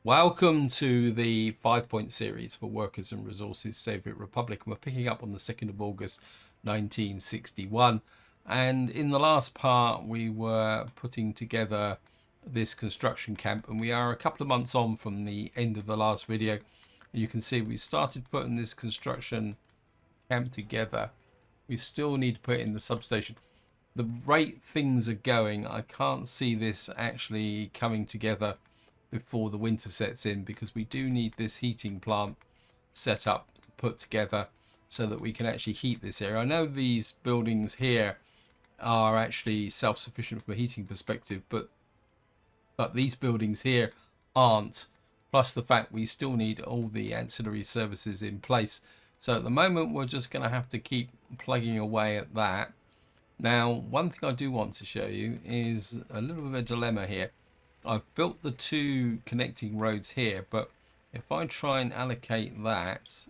Welcome to the 5-point series for Workers and Resources Soviet Republic. We're picking up on the 2nd of August 1961, and in the last part we were putting together this construction camp, and we are a couple of months on from the end of the last video. You can see we started putting this construction camp together. We still need to put in the substation. The rate things are going, I can't see this actually coming together before the winter sets in, because we do need this heating plant set up, put together, so that we can actually heat this area. I know these buildings here are actually self-sufficient from a heating perspective, but these buildings here aren't, plus the fact we still need all the ancillary services in place. So at the moment we're just going to have to keep plugging away at that. Now, one thing I do want to show you is a little bit of a dilemma here. I've built the two connecting roads here, but if I try and allocate that,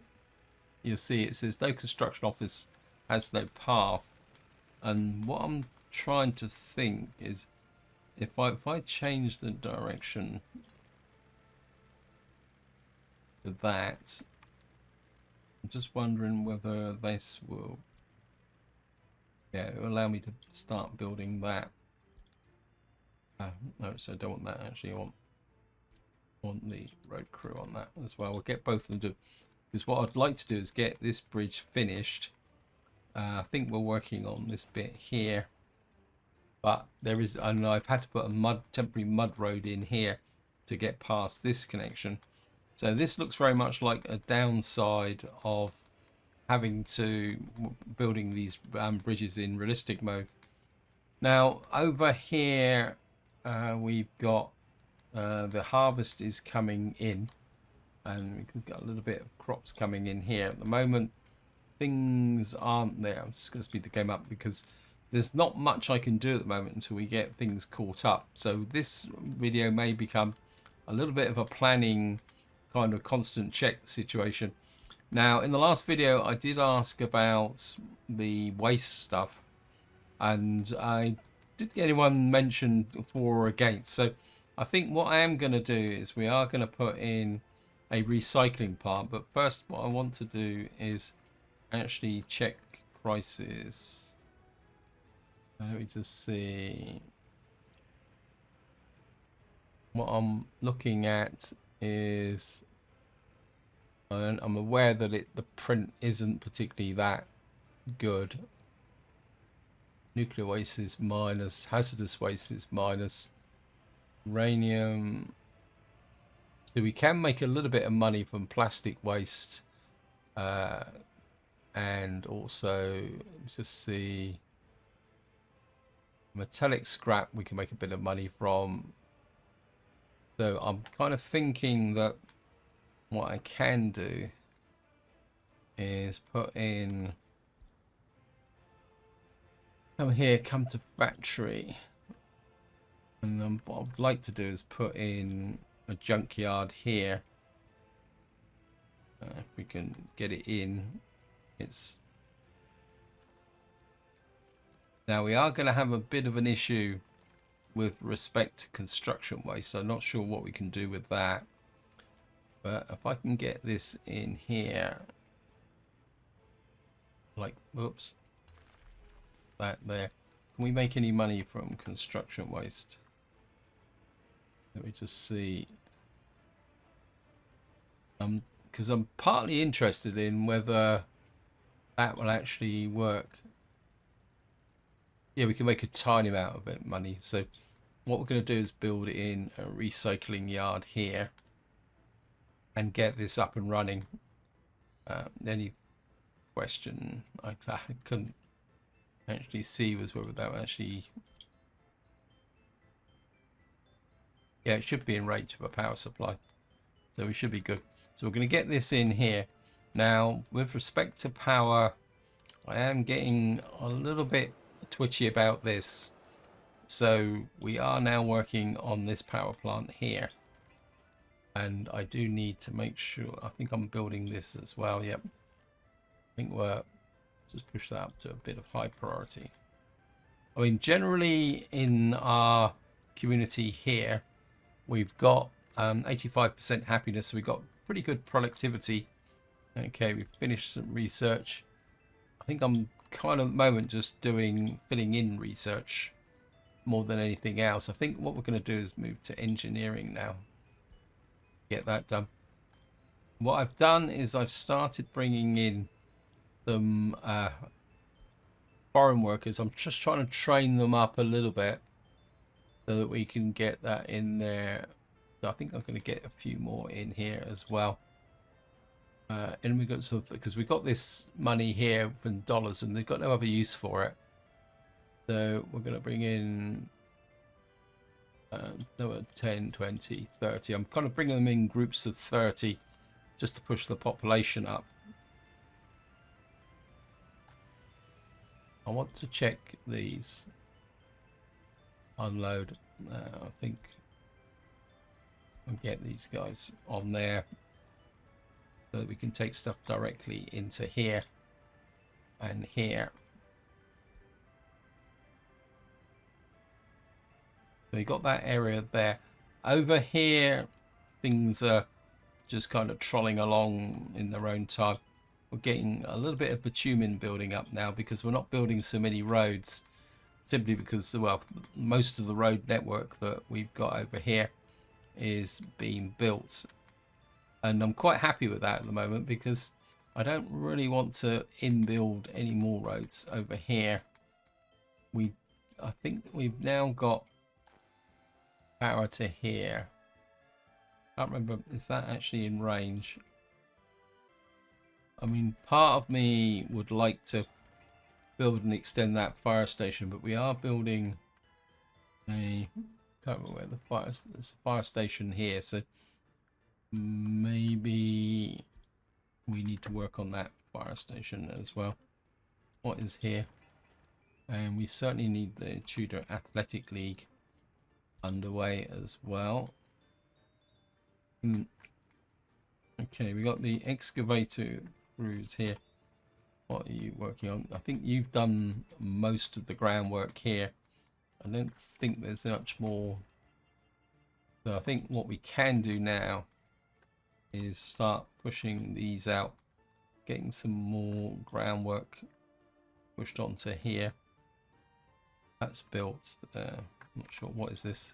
you'll see it says no construction office has no path. And what I'm trying to think is if I change the direction to that, I'm just wondering whether this will, yeah, it will allow me to start building that. No, so I don't want that. Actually, I want the road crew on that as well. We'll get both of them to, because what I'd like to do is get this bridge finished. I think we're working on this bit here, but there is, and I've had to put a temporary mud road in here to get past this connection. So this looks very much like a downside of having to building these bridges in realistic mode. Now over here we've got the harvest is coming in, and we can get a little bit of crops coming in here. At the moment things aren't there. I'm just going to speed the game up because there's not much I can do at the moment until we get things caught up. So this video may become a little bit of a planning kind of constant check situation. Now in the last video I did ask about the waste stuff, and I did anyone mention for or against. So I think what I am going to do is we are going to put in a recycling plant, but first what I want to do is actually check prices. Let me just see. What I'm looking at is, and I'm aware that the print isn't particularly that good. Nuclear waste is minus, hazardous waste is minus, uranium. So we can make a little bit of money from plastic waste, and also just see metallic scrap we can make a bit of money from. So I'm kind of thinking that what I can do is put in, come here, come to factory, and what I'd like to do is put in a junkyard here. If we can get it in, it's now we are going to have a bit of an issue with respect to construction waste, so I'm not sure what we can do with that. But if I can get this in here, like, whoops, that there, can we make any money from construction waste? Let me just see. Because I'm partly interested in whether that will actually work. Yeah, we can make a tiny amount of it money. So what we're going to do is build in a recycling yard here and get this up and running. Any question I couldn't actually see was whether that actually, yeah, it should be in range of a power supply, so we should be good. So we're going to get this in here. Now with respect to power, I am getting a little bit twitchy about this, so we are now working on this power plant here, and I do need to make sure, I think I'm building this as well. Yep, I think we're just push that up to a bit of high priority. I mean, generally in our community here we've got 85% happiness. So we got pretty good productivity. Okay, we've finished some research. I think I'm kind of at the moment just filling in research more than anything else. I think what we're going to do is move to engineering now. Get that done. What I've done is I've started bringing in some foreign workers. I'm just trying to train them up a little bit so that we can get that in there. So I think I'm going to get a few more in here as well. And we got because we got this money here from dollars, and they've got no other use for it. So we're going to bring in 10, 20, 30. I'm kind of bringing them in groups of 30 just to push the population up. I want to check these. Unload. I think I'll get these guys on there so that we can take stuff directly into here and here. So you got that area there. Over here, things are just kind of trolling along in their own time. We're getting a little bit of bitumen building up now because we're not building so many roads, simply because, well, most of the road network that we've got over here is being built. And I'm quite happy with that at the moment because I don't really want to in-build any more roads over here. I think we've now got power to here. I can't remember, is that actually in range? I mean, part of me would like to build and extend that fire station, but we are building a, can't remember where there's a fire station here, so maybe we need to work on that fire station as well. What is here? And we certainly need the Tudor Athletic League underway as well. Okay, we got the excavator crews here. What are you working on? I think you've done most of the groundwork here. I don't think there's much more. So I think what we can do now is start pushing these out, getting some more groundwork pushed onto here. That's built. I'm not sure, what is this?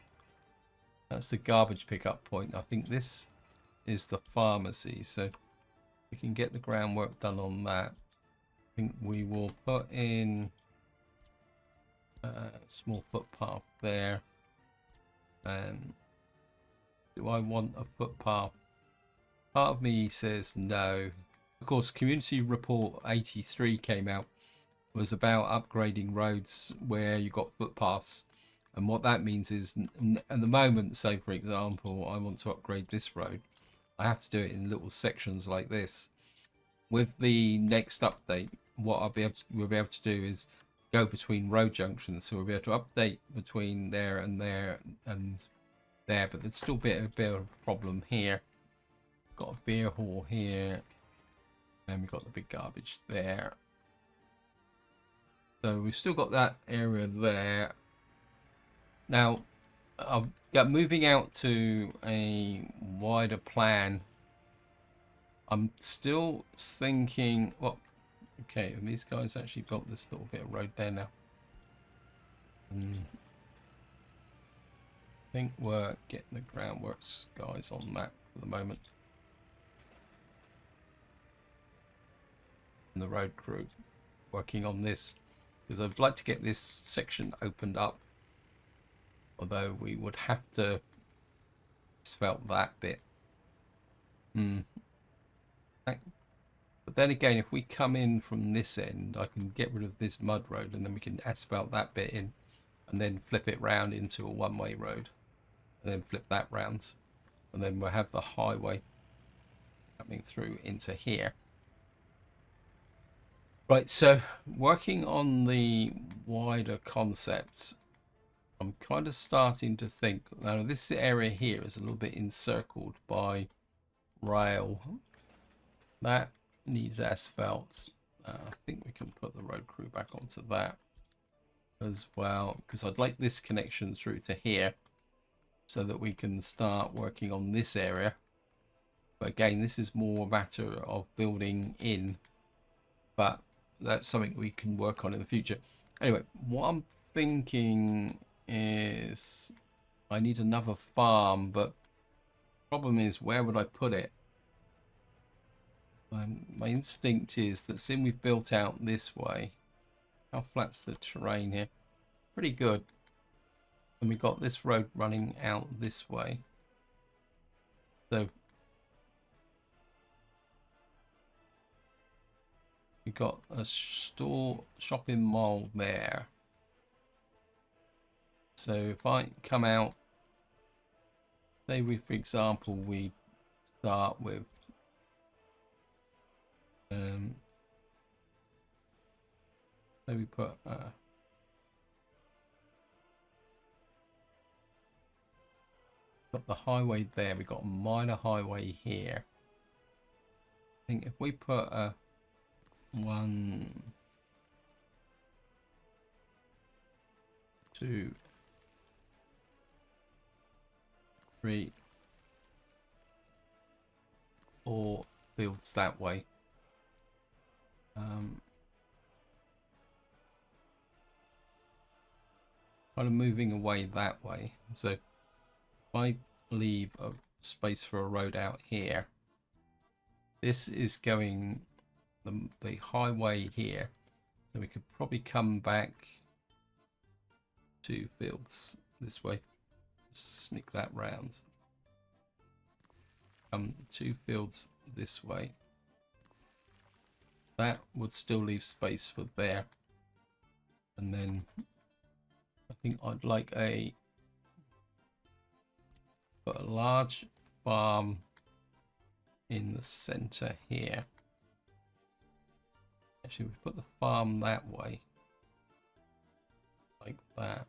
That's the garbage pickup point. I think this is the pharmacy, so we can get the groundwork done on that. I think we will put in a small footpath there. And do I want a footpath? Part of me says no. Of course, Community Report 83 came out. It was about upgrading roads where you got footpaths. And what that means is, at the moment, say for example, I want to upgrade this road, I have to do it in little sections like this. With the next update, what we'll be able to do is go between road junctions. So we'll be able to update between there and there and there, but there's still a bit of a problem here. Got a beer hall here, and we've got the big garbage there. So we've still got that area there. Now, moving out to a wider plan, I'm still thinking, well, okay, and these guys actually built this little bit of road there now. I think we're getting the groundworks guys on that for the moment. And the road crew working on this, because I'd like to get this section opened up. Although we would have to asphalt that bit. But then again, if we come in from this end, I can get rid of this mud road and then we can asphalt that bit in and then flip it round into a one-way road and then flip that round. And then we'll have the highway coming through into here. Right, so working on the wider concepts, I'm kind of starting to think, now this area here is a little bit encircled by rail. That needs asphalt. I think we can put the road crew back onto that as well, because I'd like this connection through to here. so that we can start working on this area. But again, this is more a matter of building in, but that's something we can work on in the future. Anyway, what I'm thinking is I need another farm, but problem is, where would I put it? My instinct is that since we've built out this way, how flat's the terrain here? Pretty good. And we've got this road running out this way. So we've got a shopping mall there. So if I come out, say we, for example, we start with so we put got the highway there, we got a minor highway here. I think if we put a 1, 2, 3, 4 fields that way. Kind of moving away that way. So if I leave a space for a road out here, this is going the highway here. So we could probably come back 2 fields this way. Sneak that round. 2 fields this way. That would still leave space for there. And then I think I'd like put a large farm in the center here. Actually, we put the farm that way, like that.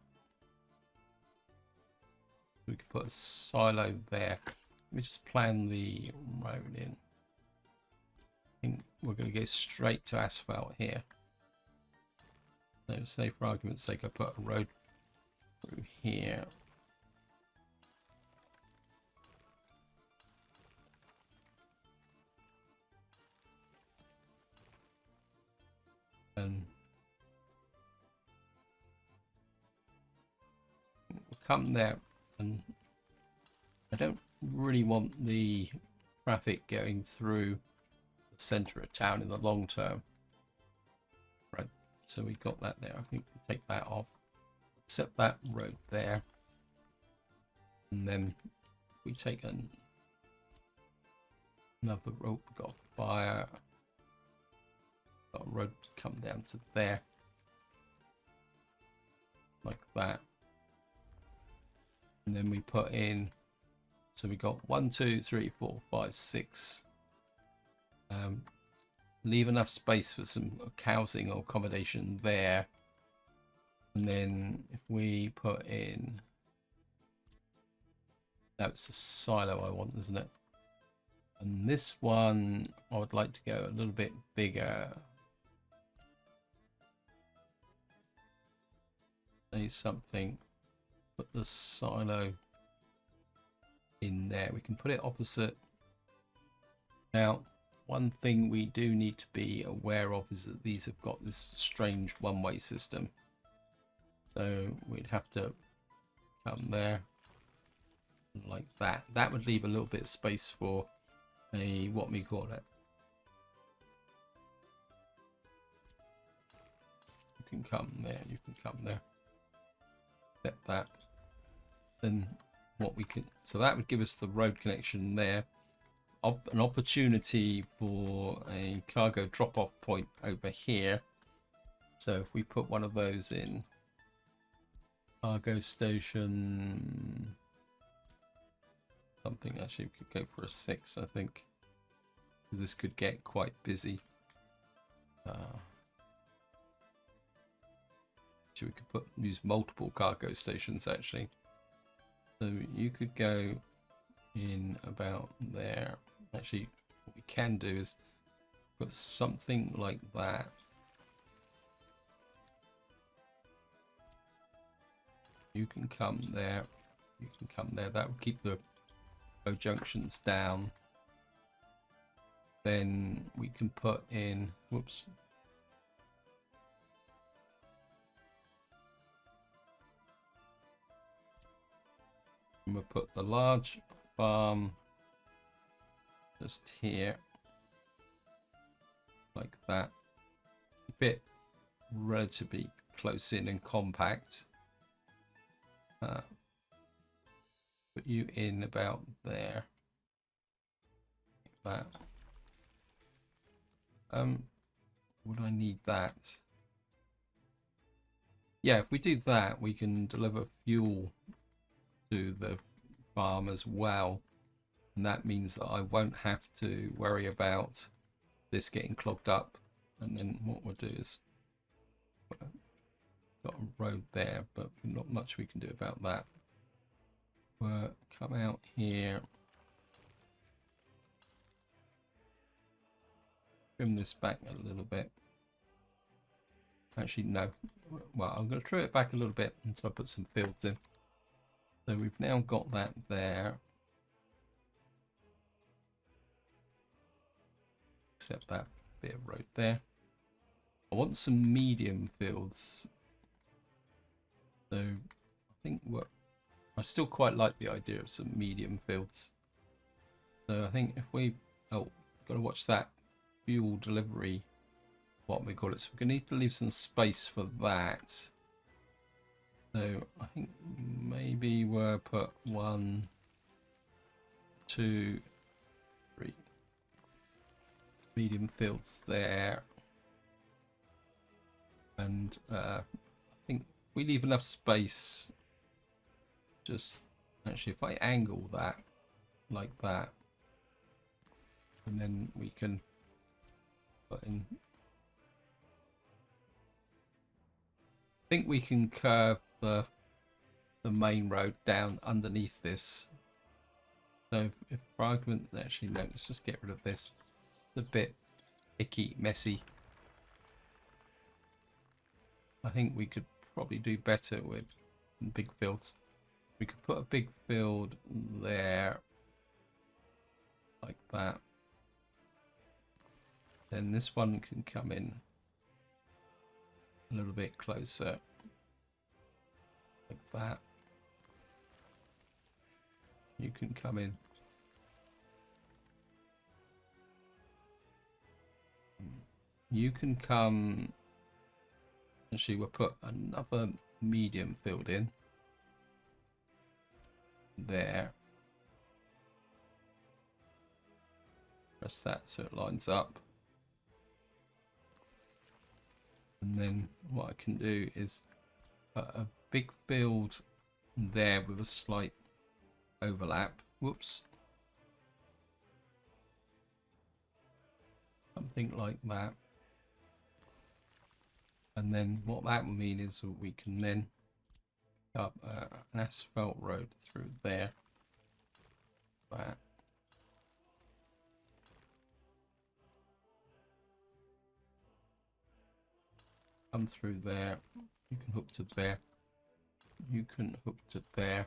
We could put a silo there. Let me just plan the road in. I think we're going to go straight to asphalt here. So say for argument's sake I put a road through here. And we'll come there, and I don't really want the traffic going through the center of town in the long term. Right, so we got that there. I think we'll take that off, except that road there. And then we take another road, we've got fire. Got a road to come down to there, like that, and then we put in. So we got 1, 2, 3, 4, 5, 6. Leave enough space for some housing or accommodation there, and then if we put in, that's a silo I want, isn't it? And this one I would like to go a little bit bigger. Say something, put the silo in there. We can put it opposite. Now, one thing we do need to be aware of is that these have got this strange one-way system. So we'd have to come there like that. That would leave a little bit of space for a, what we call it. You can come there, you can come there. Set that. Then what we can, so that would give us the road connection there. An opportunity for a cargo drop-off point over here. So if we put one of those in, cargo station, something, actually we could go for a 6, I think, because this could get quite busy. Actually, we could use multiple cargo stations actually. So you could go in about there. Actually, what we can do is put something like that. You can come there. You can come there. That will keep the road junctions down. Then we can put in, whoops. And we'll put the large farm just here, like that. A bit relatively close in and compact. Put you in about there, like that. Would I need that? Yeah, if we do that, we can deliver fuel to the farm as well, and that means that I won't have to worry about this getting clogged up. And then what we'll do is, got a road there, but not much we can do about that. We'll come out here, trim this back a little bit. Actually, no. Well, I'm going to trim it back a little bit until I put some fields in. So we've now got that there. Except that bit of road there. I want some medium fields. So I think I still quite like the idea of some medium fields. So I think if we, got to watch that fuel delivery, what we call it. So we're going to need to leave some space for that. So I think maybe we'll put 1, 2, 3 medium fields there. And I think we leave enough space. Just actually, if I angle that like that, and then we can put in. I think we can curve the main road down underneath this. So if for argument, actually no, let's just get rid of this. It's a bit icky, messy. I think we could probably do better with some big fields. We could put a big field there, like that. Then this one can come in a little bit closer, like that. You can come in. You can come. Actually, we'll put another medium field in there. Press that so it lines up. And then what I can do is put a big field there with a slight overlap. Whoops. Something like that. And then what that will mean is that we can then up an asphalt road through there. That. Come through there. You can hook to there. You can hook to there.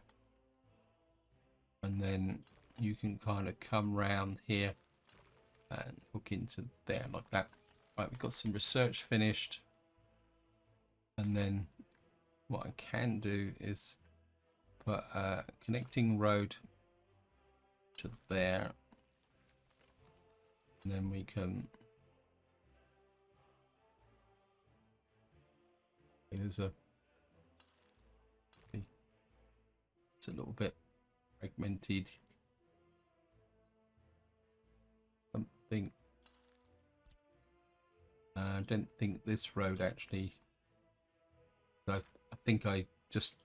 And then you can kind of come round here and hook into there like that. Right, we've got some research finished. And then what I can do is put a connecting road to there. And then we can, it's a little bit fragmented. Something. I don't think this road actually. I think I just.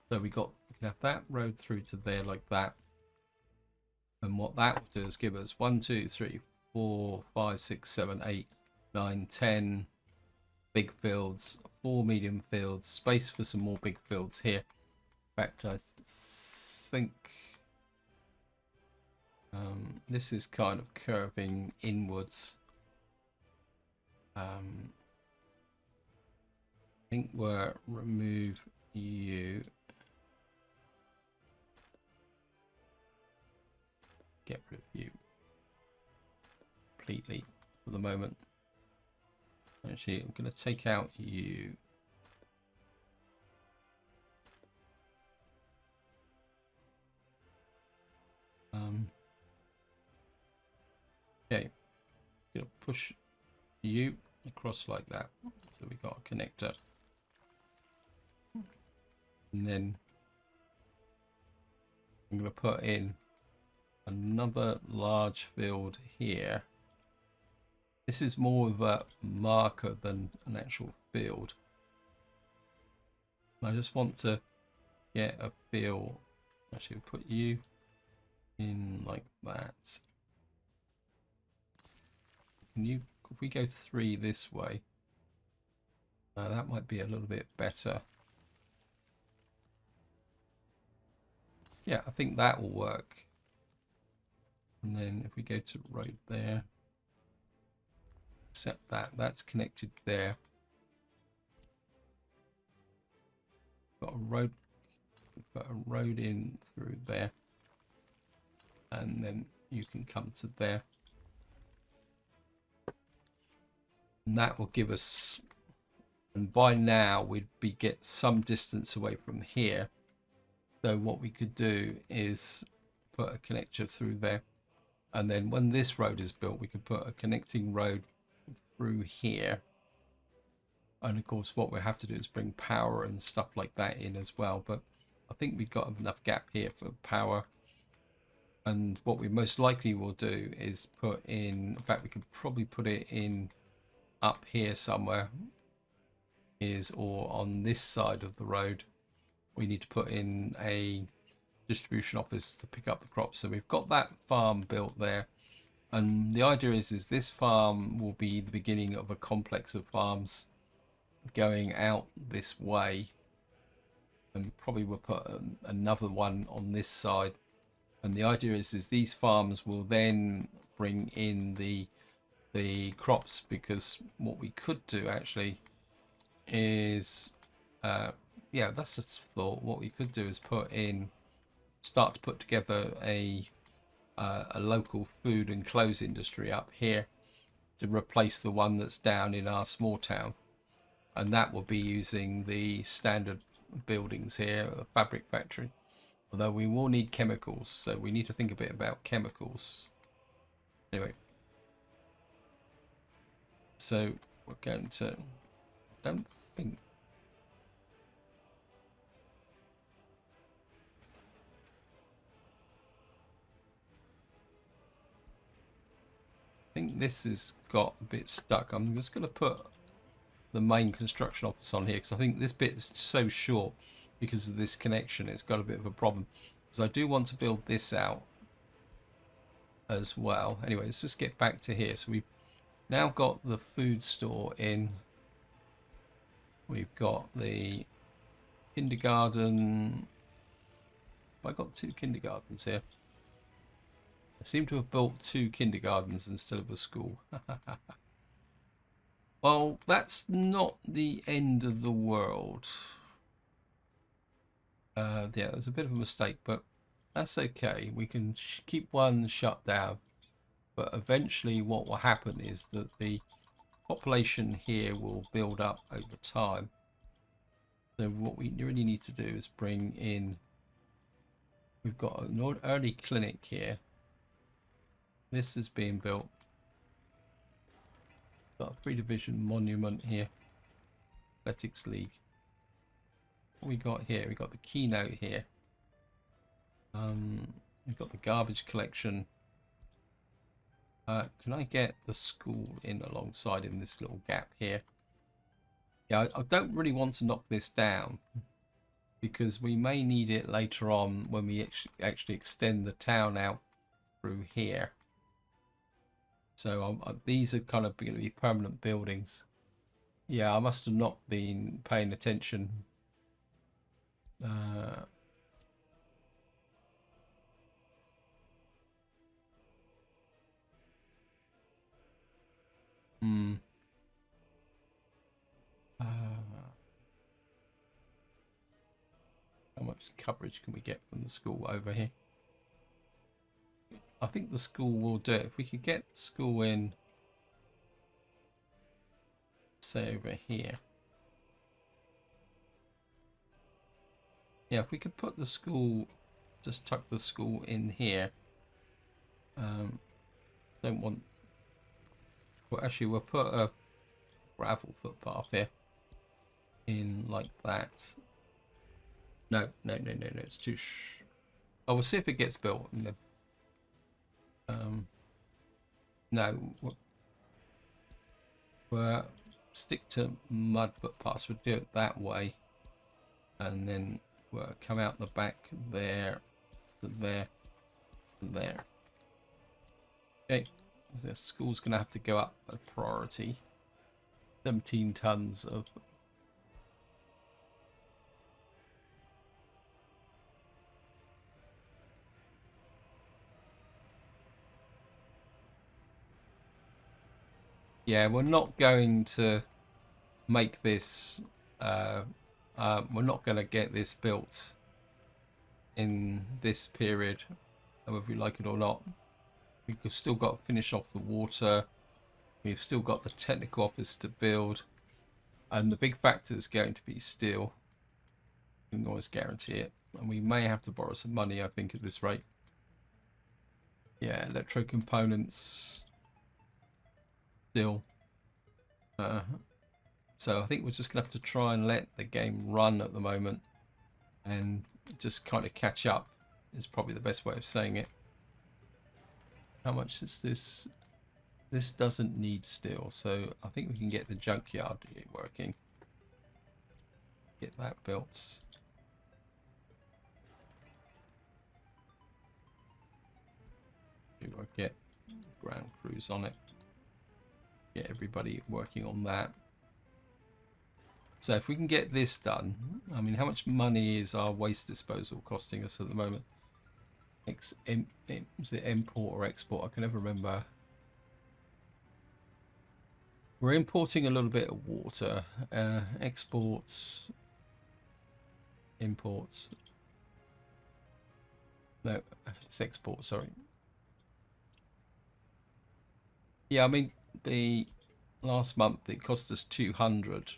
So we can have that road through to there like that. And what that will do is give us 1, 2, 3, 4, 5, 6, 7, 8, 9, 10 big fields, 4 medium fields, space for some more big fields here. In fact, I think this is kind of curving inwards. think we'll remove you. Get rid of you completely for the moment. Actually, I'm going to take out you. Okay, going to push you across like that. So we got a connector. And then I'm going to put in another large field here. This is more of a marker than an actual field. I just want to get a feel. Actually, put you in like that. Can you, if we go 3 this way, that might be a little bit better. Yeah, I think that will work. And then if we go to road there, except that's connected there. Got a road in through there, and then you can come to there, and that will give us. And by now we'd be get some distance away from here. So what we could do is put a connector through there, and then when this road is built, we could put a connecting road through here. And of course, what we have to do is bring power and stuff like that in as well. But I think we've got enough gap here for power. And what we most likely will do is put in fact, we could probably put it in up here somewhere, or on this side of the road. We need to put in a distribution office to pick up the crops. So we've got that farm built there. And the idea is this farm will be the beginning of a complex of farms going out this way, and probably we'll put another one on this side. And the idea is these farms will then bring in the crops, because what we could do actually is yeah, that's a thought. What we could do is start to put together a local food and clothes industry up here to replace the one that's down in our small town. And that will be using the standard buildings here, the fabric factory. Although we will need chemicals, so we need to think a bit about chemicals. Anyway, so we're going to, I don't think, this has got a bit stuck. I'm just going to put the main construction office on here, because I think this bit is so short because of this connection. It's got a bit of a problem, because I do want to build this out as well. Anyway, let's just get back to here. So we've now got the food store in. We've got the kindergarten. I got 2 kindergartens here. I seem to have built 2 kindergartens instead of a school. Well, that's not the end of the world. Yeah, it was a bit of a mistake, but that's okay. We can keep one shut down. But eventually what will happen is that the population here will build up over time. So what we really need to do is bring in, we've got an early clinic here. This is being built. Got a 3-division monument here. Athletics League. What we got here? We got the keynote here. We've got the garbage collection. Can I get the school in alongside in this little gap here? Yeah, I don't really want to knock this down, because we may need it later on when we actually extend the town out through here. So these are kind of going to be permanent buildings. Yeah, I must have not been paying attention. Hmm. much coverage can we get from the school over here? I think the school will do it. If we could get the school in, say over here. Yeah, if we could put the school, just tuck the school in here. Don't want. Well, actually, we'll put a gravel footpath here in like that. No. It's too. Oh, we'll see if it gets built. In the, no. We'll stick to mud footpaths. We'll do it that way, and then we'll come out the back there, to there, to there. Okay. The school's going to have to go up a priority. 17 tons of... Yeah, we're not going to make this... we're not going to get this built in this period, whether we like it or not. We've still got to finish off the water. We've still got the technical office to build. And the big factor is going to be steel. We can always guarantee it. And we may have to borrow some money, I think, at this rate. Yeah, electro components. Still. So I think we're just going to have to try and let the game run at the moment. And just kind of catch up is probably the best way of saying it. How much is this? This doesn't need steel, so I think we can get the junkyard working. Get that built. We will get ground crews on it. Get everybody working on that. So if we can get this done, I mean, how much money is our waste disposal costing us at the moment? Is it import or export? I can never remember. We're importing a little bit of water. Exports. Imports. No, it's export, sorry. Yeah, I mean, the last month it cost us 200.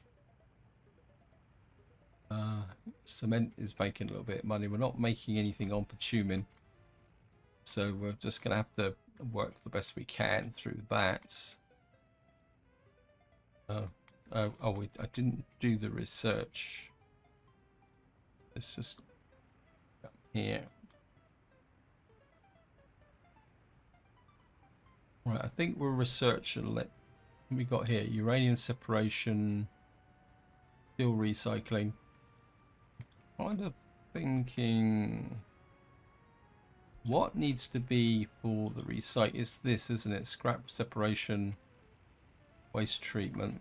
Cement is making a little bit of money. We're not making anything on bitumen. So we're just going to have to work the best we can through that. I didn't do the research. Let's just come here. Right, I think we'll research and let. What we got here? Uranium separation, steel recycling. Kind of thinking. What needs to be for the recycle? It's this, isn't it? Scrap separation, waste treatment,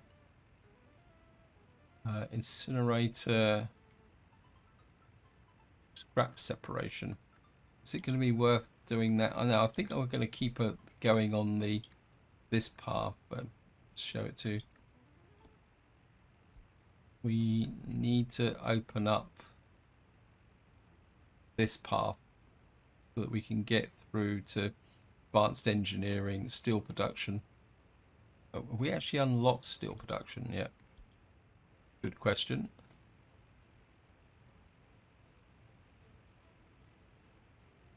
incinerator, scrap separation. Is it going to be worth doing that? I know. I think we're going to keep it going on this path, but show it to. We need to open up this path so that we can get through to advanced engineering, steel production. Have we actually unlocked steel production yet? Good question.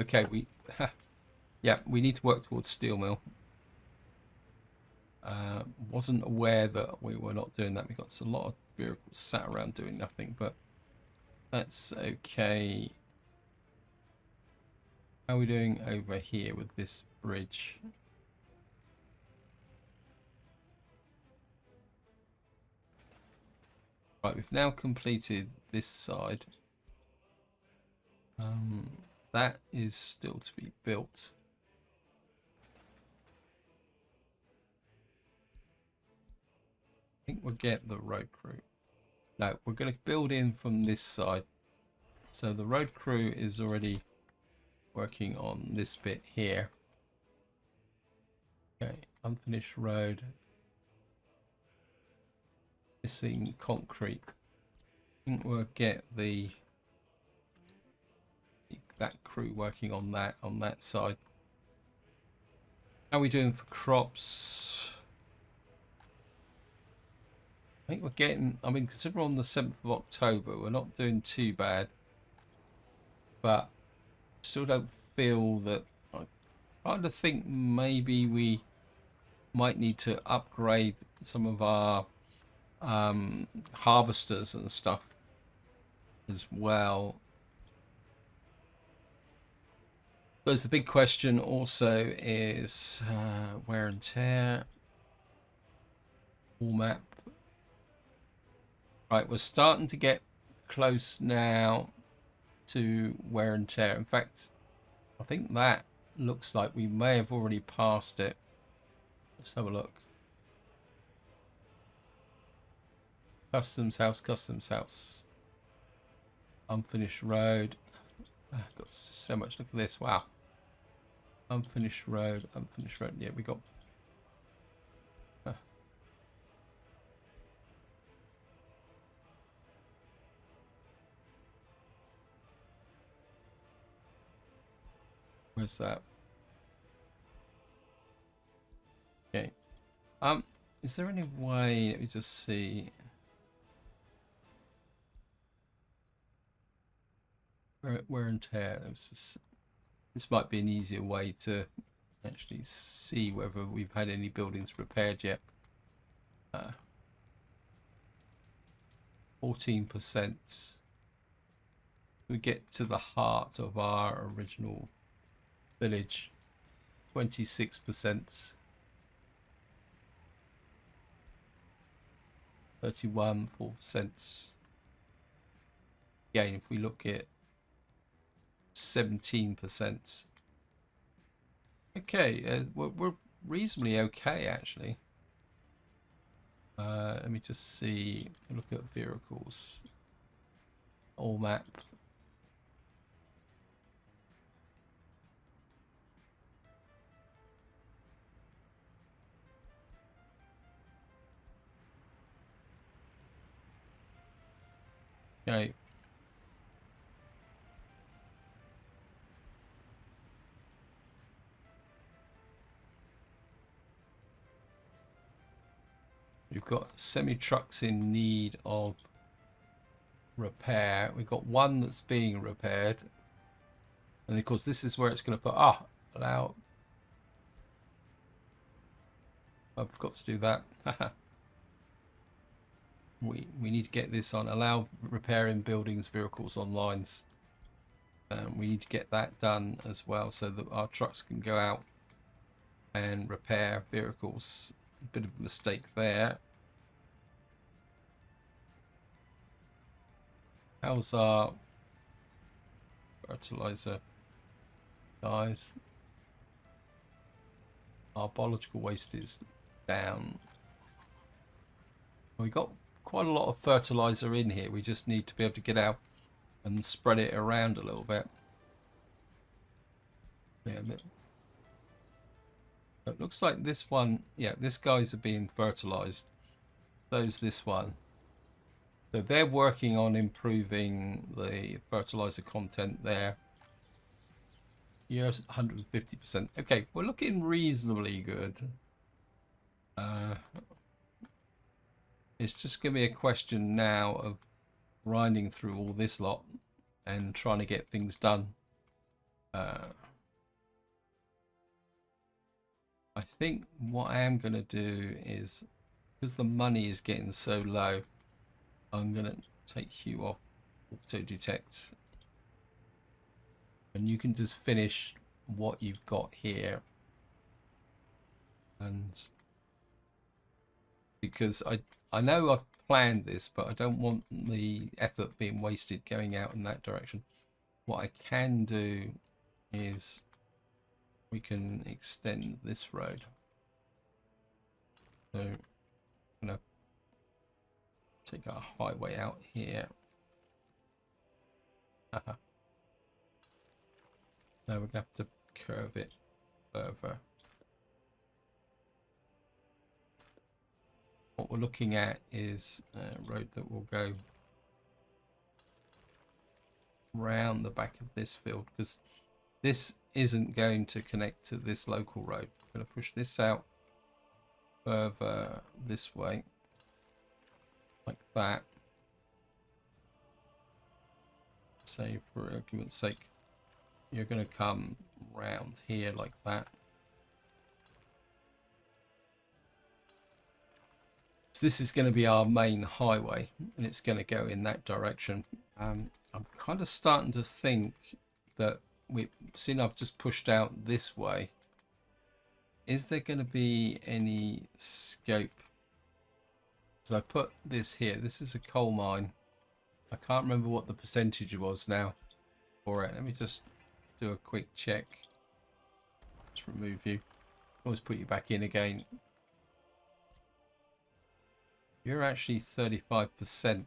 Okay, yeah, we need to work towards steel mill. Wasn't aware that we were not doing that. We got a lot of vehicles sat around doing nothing, but that's okay. How are we doing over here with this bridge? Right, we've now completed this side. That is still to be built. I think we'll get the road crew. No, we're going to build in from this side. So the road crew is already working on this bit here. Okay, unfinished road. Missing concrete. I think we'll get the that crew working on that side. How are we doing for crops? I think we're getting, I mean, considering we're on the 7th of October, we're not doing too bad, but still don't feel that. I kind of think maybe we might need to upgrade some of our harvesters and stuff as well. Suppose the big question also is wear and tear. All map. Right, we're starting to get close now to wear and tear. In fact, I think that looks like we may have already passed it. Let's have a look. Customs house. Unfinished road. Got so much. Look at this. Wow. Unfinished road. Yeah, we got. Where's that? Okay. Is there any way? Let me just see. Wear and tear. This might be an easier way to actually see whether we've had any buildings repaired yet. 14%. We get to the heart of our original village. 26%. 31, 4%. Again, if we look at 17%. Okay, we're reasonably okay actually. Let me just see. Look at vehicles. All map. Okay. We've got semi-trucks in need of repair. We've got one that's being repaired. And of course this is where it's going to put, allow. I forgot to do that. we need to get this on. Allow repairing buildings, vehicles on lines. We need to get that done as well so that our trucks can go out and repair vehicles. A bit of a mistake there. How's our fertilizer, guys? Our biological waste is down. We got quite a lot of fertilizer in here. We just need to be able to get out and spread it around a little bit. Yeah, it looks like this one, yeah, this guys are being fertilized. So's this one. So they're working on improving the fertilizer content there. Yes, 150%. Okay, we're looking reasonably good. It's just going to be a question now of grinding through all this lot and trying to get things done. I think what I am going to do is, because the money is getting so low, I'm going to take you off auto detect. And you can just finish what you've got here. And because I know I've planned this, but I don't want the effort being wasted going out in that direction. What I can do is we can extend this road. So I'm gonna take our highway out here. Now we're gonna have to curve it further. What we're looking at is a road that will go round the back of this field, because this isn't going to connect to this local road. I'm going to push this out further this way, like that. Say, for argument's sake, you're going to come round here like that. So this is going to be our main highway, and it's going to go in that direction. I'm kind of starting to think that we've seen I've just pushed out this way. Is there going to be any scope? So I put this here. This is a coal mine. I can't remember what the percentage was now for it. Let me just do a quick check. Let's remove you. Always put you back in again. You're actually 35%.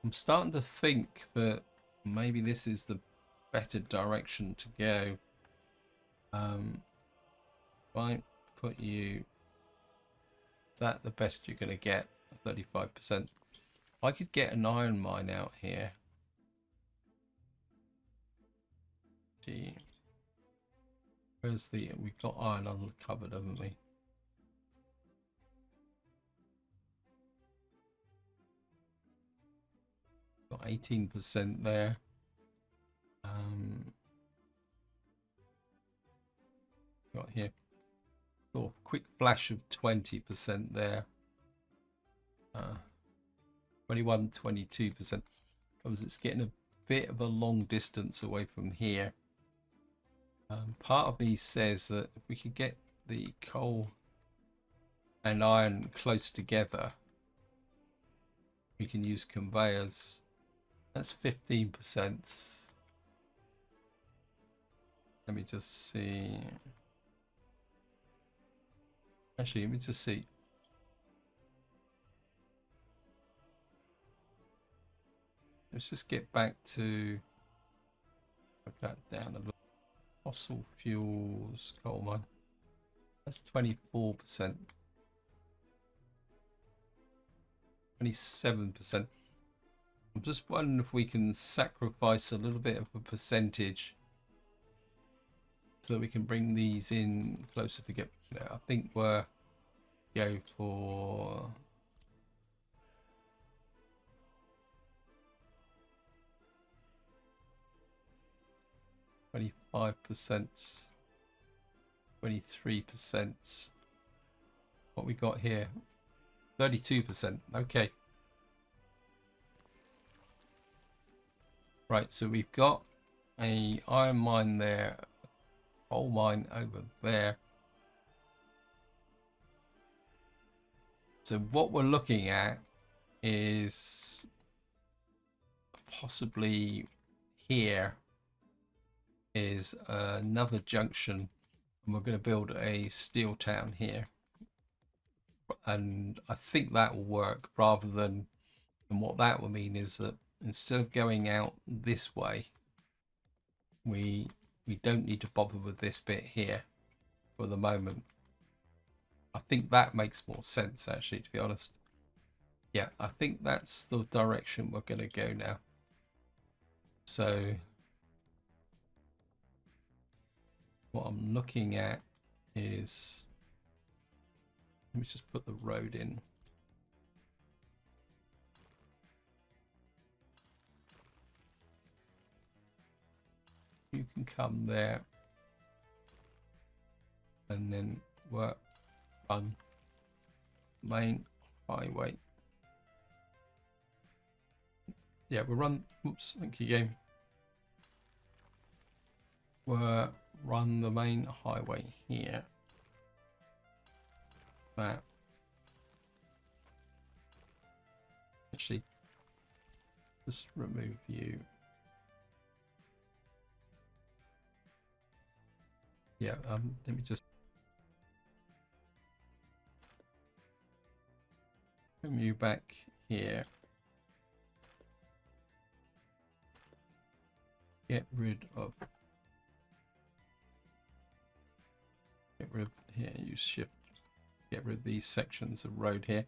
I'm starting to think that maybe this is the better direction to go. If I put you, is that the best you're going to get? 35%. I could get an iron mine out here. Gee. Where's the, we've got iron uncovered, haven't we? Got 18% there. Got here. Sort of quick flash of 20% there. 21, 22%. Because it's getting a bit of a long distance away from here. Part of me says that if we could get the coal and iron close together, we can use conveyors. That's 15%. Let me just see. Actually, let me just see. Let's just get back to, put that down a little. Fossil fuels, coal mine. That's 24%. 27%. I'm just wondering if we can sacrifice a little bit of a percentage so that we can bring these in closer to get. You know, I think we're go for 25%, 23%. What we got here? 32%. Okay. Right, so we've got a iron mine there, coal mine over there. So what we're looking at is possibly here is another junction, and we're going to build a steel town here. And I think that will work, rather than, and what that will mean is that instead of going out this way, we don't need to bother with this bit here for the moment. I think that makes more sense, actually, to be honest. Yeah, I think that's the direction we're going to go now. So what I'm looking at is, let me just put the road in. You can come there and then work on main highway. Yeah, we'll run. Oops, thank you, game. We'll run the main highway here. That. Actually, just remove you. Yeah, let me just bring you back here. Get rid of here, use shift. Get rid of these sections of road here,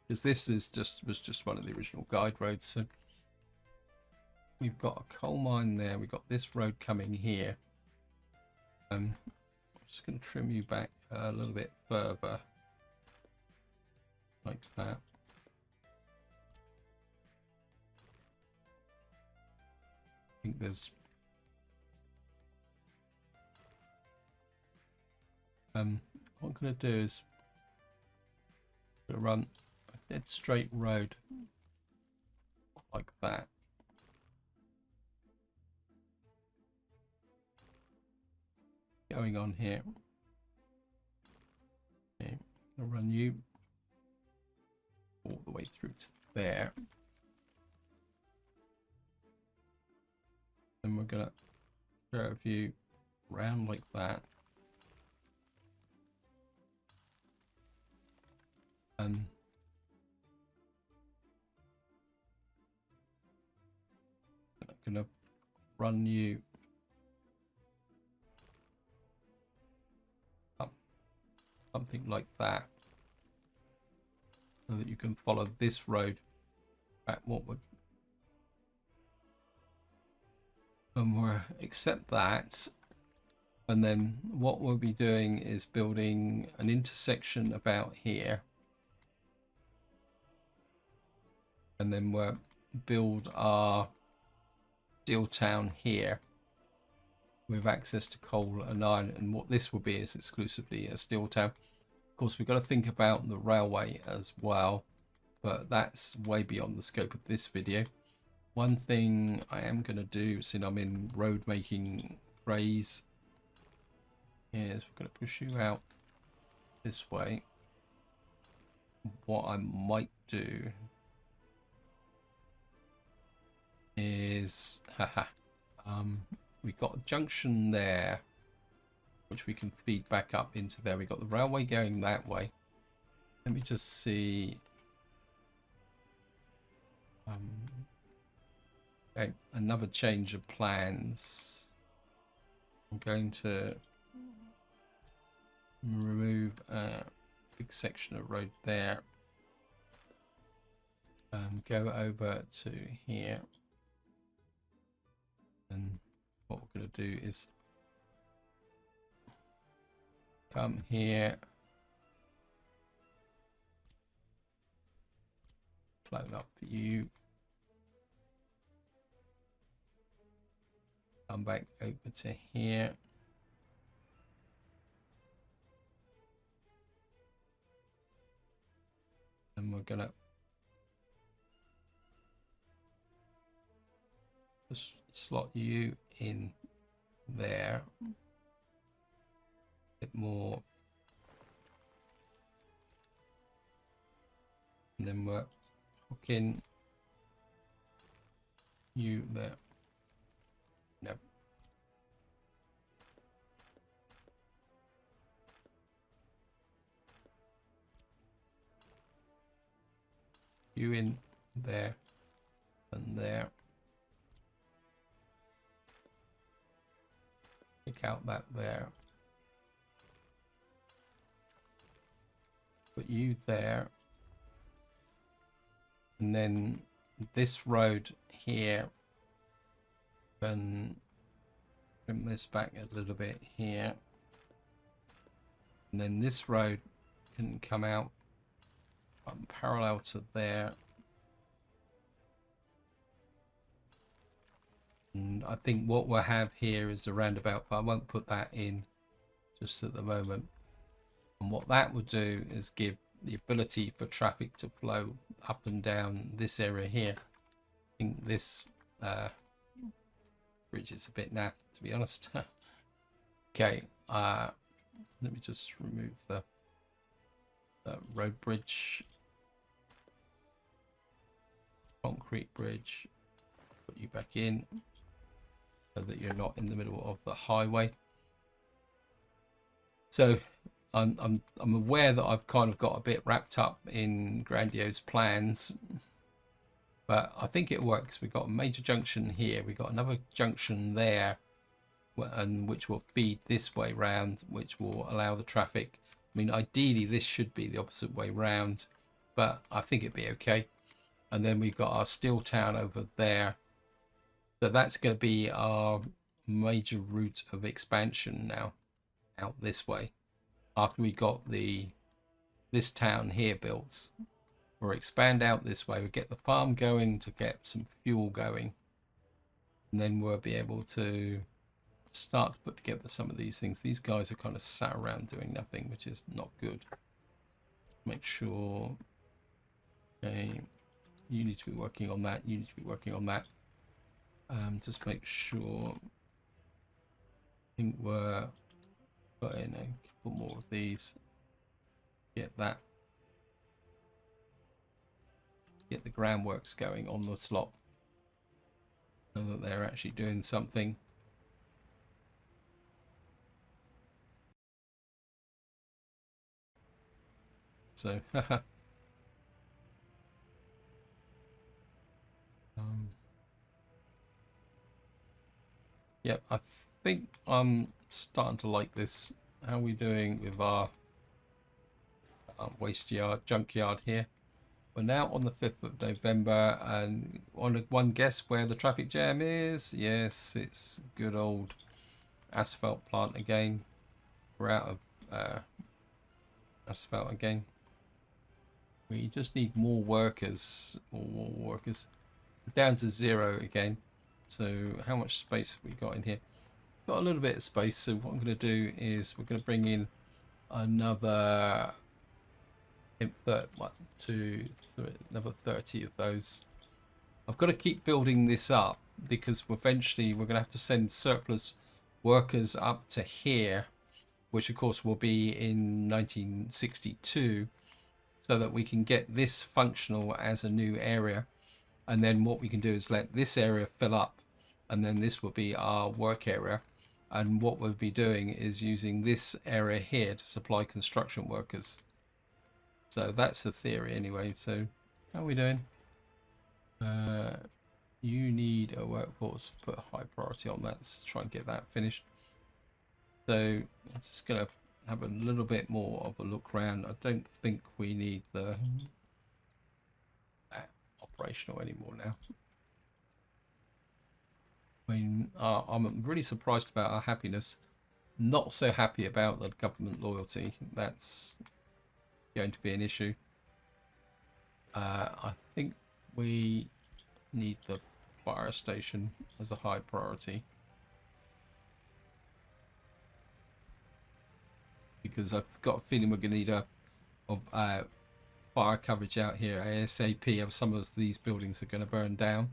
because this is was just one of the original guide roads. So we've got a coal mine there. We've got this road coming here. I'm just going to trim you back a little bit further, like that. I think there's what I'm going to do is run a dead straight road like that. Going on here. Okay, I'll run you all the way through to there. And we're gonna curve you round like that. And I'm gonna run you up something like that, so that you can follow this road back. What would and we'll accept that, and then what we'll be doing is building an intersection about here, and then we'll build our steel town here with access to coal and iron. And what this will be is exclusively a steel town. Of course, we've got to think about the railway as well, but that's way beyond the scope of this video. One thing I am going to do, since I'm in road making craze, is we're going to push you out this way. What I might do is, we've got a junction there which we can feed back up into there. We've got the railway going that way. Let me just see. Okay, another change of plans. I'm going to remove a big section of road there. Go over to here. And what we're going to do is come here, float up you, come back over to here, and we're gonna just slot you in there. Bit more, and then we're hooking you there. No. You in there and there. Pick out that there. Put you there, and then this road here, and trim this back a little bit here, and then this road can come out parallel to there, and I think what we'll have here is a roundabout, but I won't put that in just at the moment. And what that will do is give the ability for traffic to flow up and down this area here. I think this bridge is a bit naff, to be honest. Okay, let me just remove the road bridge, concrete bridge, put you back in so that you're not in the middle of the highway. So I'm aware that I've kind of got a bit wrapped up in grandiose plans, but I think it works. We've got a major junction here, we've got another junction there, and which will feed this way round, which will allow the traffic. I mean, ideally this should be the opposite way round, but I think it'd be okay. And then we've got our steel town over there, So that's going to be our major route of expansion now, out this way. After we got this town here built, we'll expand out this way. We'll get the farm going to get some fuel going, and then we'll be able to start to put together some of these things. These guys are kind of sat around doing nothing, which is not good. Make sure, okay, you need to be working on that, you need to be working on that. Just make sure, I think we're put in a couple more of these. Get that, get the groundworks going on the slot so that they're actually doing something. So yep, I think I'm starting to like this. How are we doing with our waste yard, junkyard here? We're now on the 5th of November, and on one guess where the traffic jam is? Yes, it's good old asphalt plant again. We're out of asphalt again. We just need more workers, more workers. We're down to 0 again. So how much space have we got in here? Got a little bit of space, so what I'm going to do is we're going to bring in another another 30 of those. I've got to keep building this up because eventually we're going to have to send surplus workers up to here, which of course will be in 1962, so that we can get this functional as a new area. And then what we can do is let this area fill up, and then this will be our work area. And what we'll be doing is using this area here to supply construction workers. So that's the theory anyway. So how are we doing? You need a workforce. Put a high priority on that to try and get that finished. So I'm just going to have a little bit more of a look around. I don't think we need the operational anymore now. I mean, I'm really surprised about our happiness. Not so happy about the government loyalty. That's going to be an issue. I think we need the fire station as a high priority, because I've got a feeling we're going to need a fire coverage out here ASAP. Of some of these buildings are going to burn down.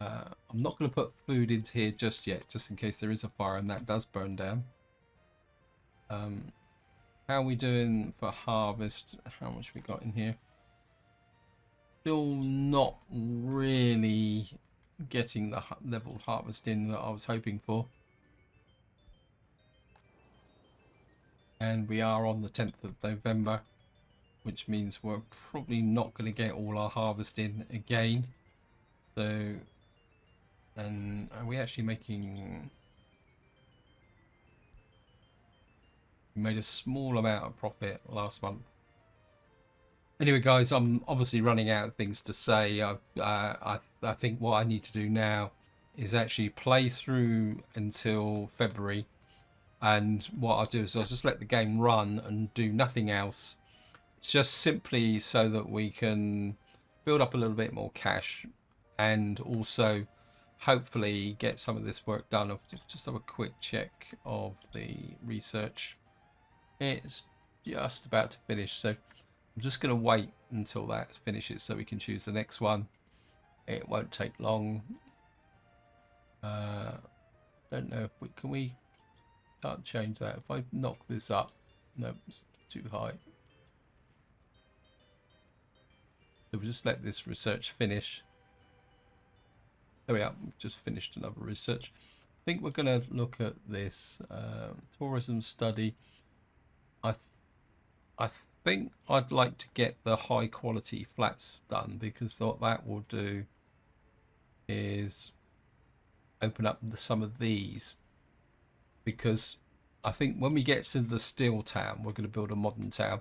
I'm not going to put food into here just yet, just in case there is a fire and that does burn down. How are we doing for harvest? How much we got in here? Still not really getting the level of harvest in that I was hoping for. And we are on the 10th of November, which means we're probably not going to get all our harvest in again. So, and are we actually making... We made a small amount of profit last month. Anyway, guys, I'm obviously running out of things to say. I think what I need to do now is actually play through until February. And what I'll do is I'll just let the game run and do nothing else. Just simply so that we can build up a little bit more cash and also hopefully get some of this work done. I'll just have a quick check of the research. It's just about to finish, so I'm just going to wait until that finishes so we can choose the next one. It won't take long. Don't know if we can't change that. If I knock this up, no, it's too high. So we'll just let this research finish. There we are, we've just finished another research. I think we're going to look at this tourism study. I think I'd like to get the high quality flats done, because what that will do is open up some of these, because I think when we get to the steel town, we're going to build a modern town.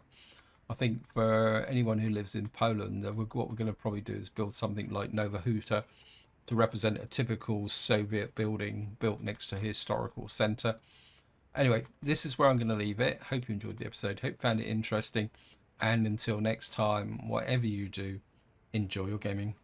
I think for anyone who lives in Poland, what we're going to probably do is build something like Nowa Huta, to represent a typical Soviet building built next to a historical centre. Anyway, this is where I'm going to leave it. Hope you enjoyed the episode. Hope you found it interesting. And until next time, whatever you do, enjoy your gaming.